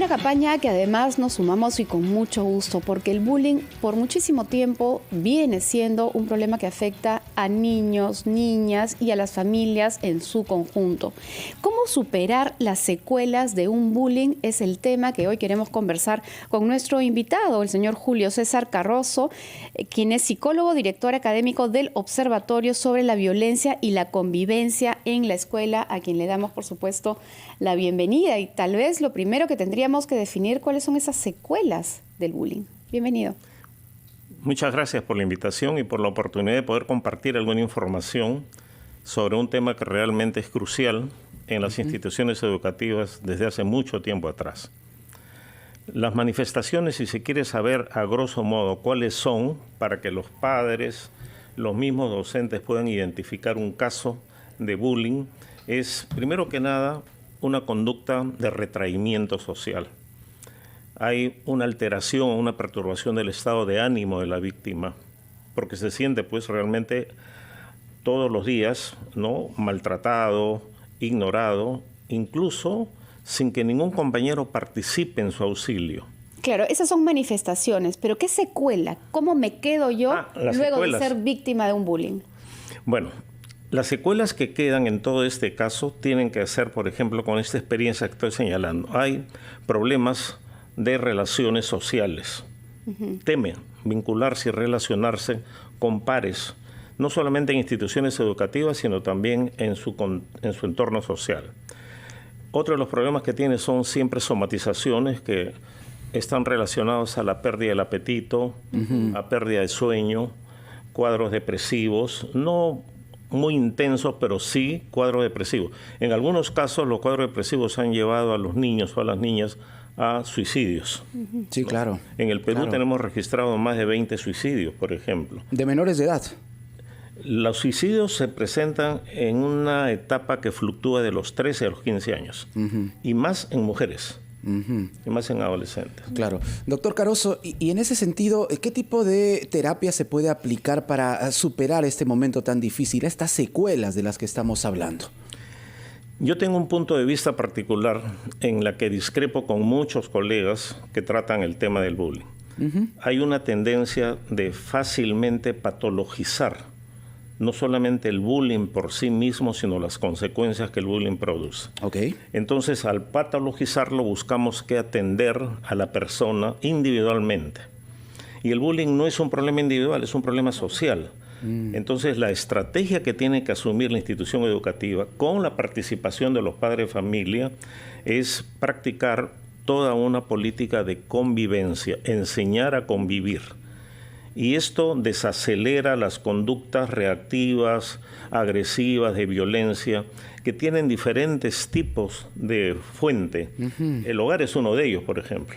Una campaña que además nos sumamos y con mucho gusto, porque el bullying por muchísimo tiempo viene siendo un problema que afecta a niños, niñas y a las familias en su conjunto. ¿Cómo superar las secuelas de un bullying? Es el tema que hoy queremos conversar con nuestro invitado, el señor Julio César Carrozo, quien es psicólogo, director académico del Observatorio sobre la Violencia y la Convivencia en la Escuela, a quien le damos, por supuesto, la bienvenida. Y tal vez lo primero que tendríamos que definir cuáles son esas secuelas del bullying. Bienvenido. Muchas gracias por la invitación y por la oportunidad de poder compartir alguna información sobre un tema que realmente es crucial en las instituciones educativas desde hace mucho tiempo atrás. Las manifestaciones, si se quiere saber a grosso modo cuáles son, para que los padres, los mismos docentes puedan identificar un caso de bullying, es primero que nada una conducta de retraimiento social. Hay una alteración, una perturbación del estado de ánimo de la víctima, porque se siente pues realmente todos los días, ¿no?, maltratado, ignorado, incluso sin que ningún compañero participe en su auxilio. Claro, esas son manifestaciones, pero ¿qué secuela? ¿Cómo me quedo yo luego de ser víctima de un bullying? Bueno, las secuelas que quedan en todo este caso tienen que hacer, por ejemplo, con esta experiencia que estoy señalando. Hay problemas de relaciones sociales. Teme vincularse y relacionarse con pares, no solamente en instituciones educativas, sino también en su entorno social. Otro de los problemas que tiene son siempre somatizaciones que están relacionados a la pérdida del apetito, a pérdida de sueño, cuadros depresivos, no muy intensos, pero sí cuadros depresivos. En algunos casos los cuadros depresivos han llevado a los niños o a las niñas a suicidios. Sí, claro. En el Perú tenemos registrado más de 20 suicidios, por ejemplo. ¿De menores de edad? Los suicidios se presentan en una etapa que fluctúa de los 13 a los 15 años, y más en mujeres. Y más en adolescentes. Claro. Doctor Carrozo, y en ese sentido, ¿qué tipo de terapia se puede aplicar para superar este momento tan difícil, estas secuelas de las que estamos hablando? Yo tengo un punto de vista particular en la que discrepo con muchos colegas que tratan el tema del bullying. Hay una tendencia de fácilmente patologizar no solamente el bullying por sí mismo, sino las consecuencias que el bullying produce. Entonces, al patologizarlo, buscamos que atender a la persona individualmente. Y el bullying no es un problema individual, es un problema social. Entonces, la estrategia que tiene que asumir la institución educativa, con la participación de los padres de familia, es practicar toda una política de convivencia, enseñar a convivir. Y esto desacelera las conductas reactivas, agresivas, de violencia, que tienen diferentes tipos de fuente. El hogar es uno de ellos, por ejemplo.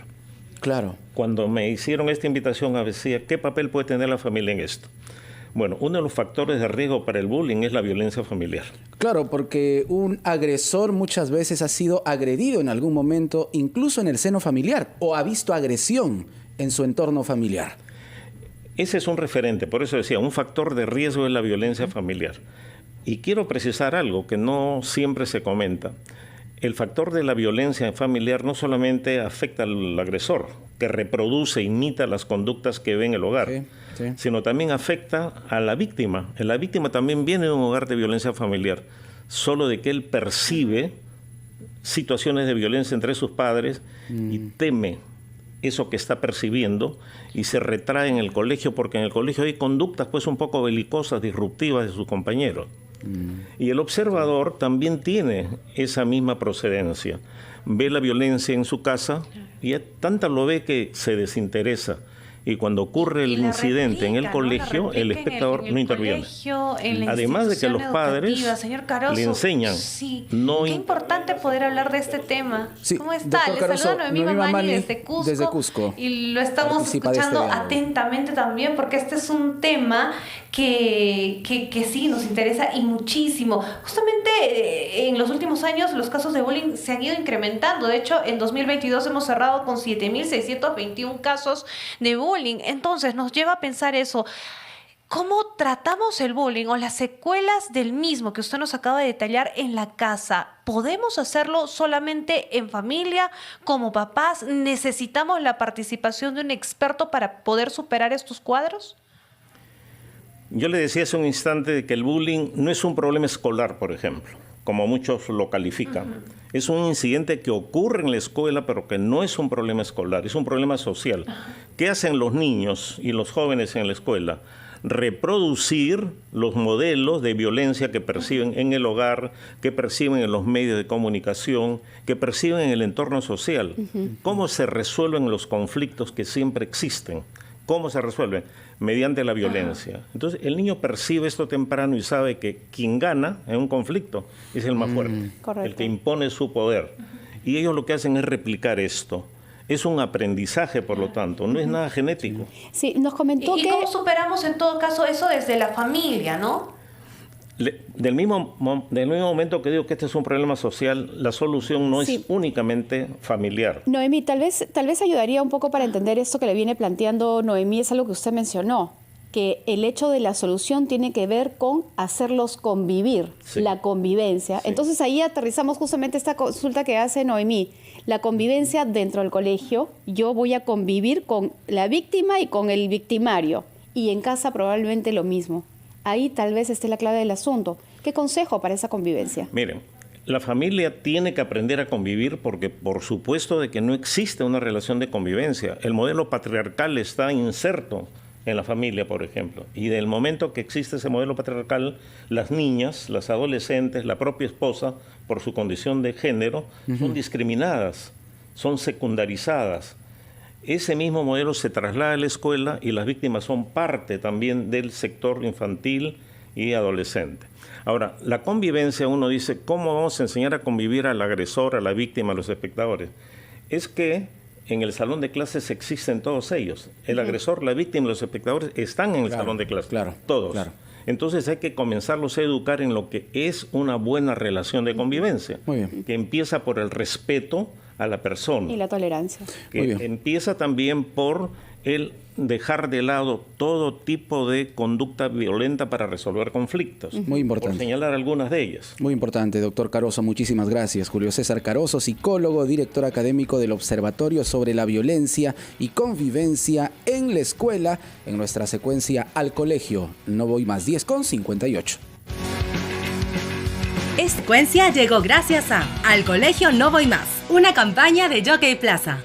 Claro. Cuando me hicieron esta invitación, decía, ¿qué papel puede tener la familia en esto? Bueno, uno de los factores de riesgo para el bullying es la violencia familiar. Claro, porque un agresor muchas veces ha sido agredido en algún momento, incluso en el seno familiar, o ha visto agresión en su entorno familiar. Ese es un referente, por eso decía, un factor de riesgo es la violencia familiar. Y quiero precisar algo que no siempre se comenta. El factor de la violencia familiar no solamente afecta al agresor, que reproduce, imita las conductas que ve en el hogar, sino también afecta a la víctima. La víctima también viene de un hogar de violencia familiar, solo de que él percibe situaciones de violencia entre sus padres y teme eso que está percibiendo y se retrae en el colegio, porque en el colegio hay conductas pues un poco belicosas, disruptivas de sus compañeros. Y el observador también tiene esa misma procedencia. Ve la violencia en su casa y tanta lo ve que se desinteresa. Y cuando ocurre el incidente en el colegio, el espectador no interviene. Además de que los padres señor Carrozo, le enseñan. Qué importante poder hablar de este tema. ¿Cómo está? Doctor Le saluda Noemí Mamani desde Cusco. Y lo estamos escuchando atentamente también, porque este es un tema que sí nos interesa y muchísimo. Justamente en los últimos años los casos de bullying se han ido incrementando. De hecho, en 2022 hemos cerrado con 7.621 casos de bullying. Entonces nos lleva a pensar eso. ¿cómo tratamos el bullying o las secuelas del mismo que usted nos acaba de detallar en la casa? ¿Podemos hacerlo solamente en familia, como papás? ¿Necesitamos la participación de un experto para poder superar estos cuadros? Yo le decía hace un instante que el bullying no es un problema escolar, por ejemplo, como muchos lo califican. Es un incidente que ocurre en la escuela, pero que no es un problema escolar, es un problema social. ¿Qué hacen los niños y los jóvenes en la escuela? Reproducir los modelos de violencia que perciben en el hogar, que perciben en los medios de comunicación, que perciben en el entorno social. ¿Cómo se resuelven los conflictos que siempre existen? ¿Cómo se resuelven? Mediante la violencia. Entonces, el niño percibe esto temprano y sabe que quien gana en un conflicto es el más fuerte, el que impone su poder. Y ellos lo que hacen es replicar esto. Es un aprendizaje, por lo tanto, no es nada genético. Sí, nos comentó ¿Y cómo superamos en todo caso eso desde la familia, no? Del mismo momento que digo que este es un problema social, la solución no es únicamente familiar. Noemí, tal vez ayudaría un poco para entender esto que le viene planteando Noemí, es algo que usted mencionó, que el hecho de la solución tiene que ver con hacerlos convivir, la convivencia. Sí. Entonces ahí aterrizamos justamente esta consulta que hace Noemí, la convivencia dentro del colegio. Yo voy a convivir con la víctima y con el victimario, y en casa probablemente lo mismo. Ahí tal vez esté la clave del asunto. ¿Qué consejo para esa convivencia? Miren, la familia tiene que aprender a convivir porque por supuesto de que no existe una relación de convivencia. El modelo patriarcal está inserto en la familia, por ejemplo. Y del momento que existe ese modelo patriarcal, las niñas, las adolescentes, la propia esposa, por su condición de género, son discriminadas, son secundarizadas. Ese mismo modelo se traslada a la escuela y las víctimas son parte también del sector infantil y adolescente. Ahora, la convivencia, uno dice, ¿cómo vamos a enseñar a convivir al agresor, a la víctima, a los espectadores? Es que en el salón de clases existen todos ellos. El agresor, la víctima y los espectadores están en el salón de clases. Todos. Entonces hay que comenzarlos a educar en lo que es una buena relación de convivencia. Muy bien. Que empieza por el respeto a la persona. Y la tolerancia. Que empieza también por el dejar de lado todo tipo de conducta violenta para resolver conflictos. Muy importante. Por señalar algunas de ellas. Muy importante, doctor Caroso. Muchísimas gracias. Julio César Caroso, psicólogo, director académico del Observatorio sobre la Violencia y Convivencia en la Escuela, en nuestra secuencia Al Colegio. No voy más, 10:58. Esta secuencia llegó gracias a Al Colegio No Voy Más, una campaña de Jockey Plaza.